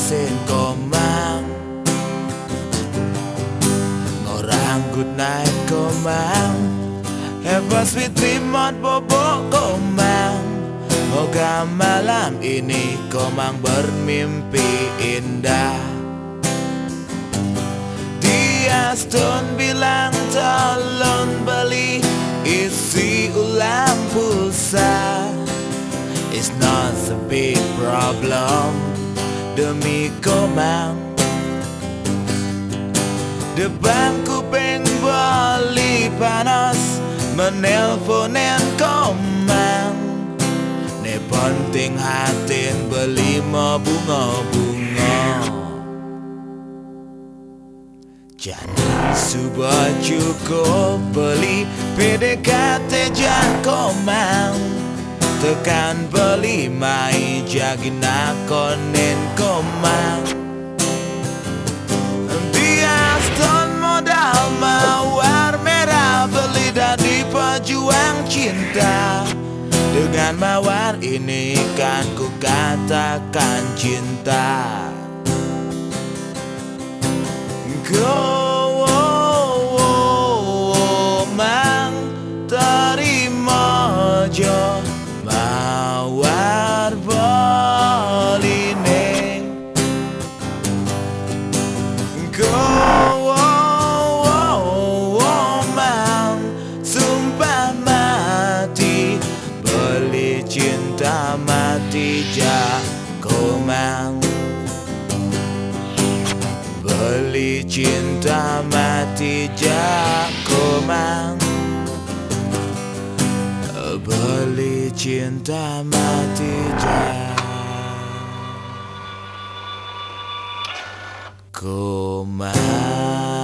sin komang ngorang good night komang have a sweet dream at bobo komang. Moga malam ini komang bermimpi indah. Dia Stone bilang tolong beli isi ulang pulsa. It's not a big problem demi komang. Depan kuping bali panas menelponin komang. Ne penting hatin beli mau bunga-bunga. Jangan sudah cukup beli PDKT jan komang. Tekan beli mai jagin akonin komang. Dia Stone modal mawar merah beli dari pejuang cinta. Dengan mawar ini kan ku katakan cinta. Komang terima jo mawar beline. Komang sumpah mati beli cinta mati ja komang. Beli cinta mati ja komang. Beli cinta mati ja komang.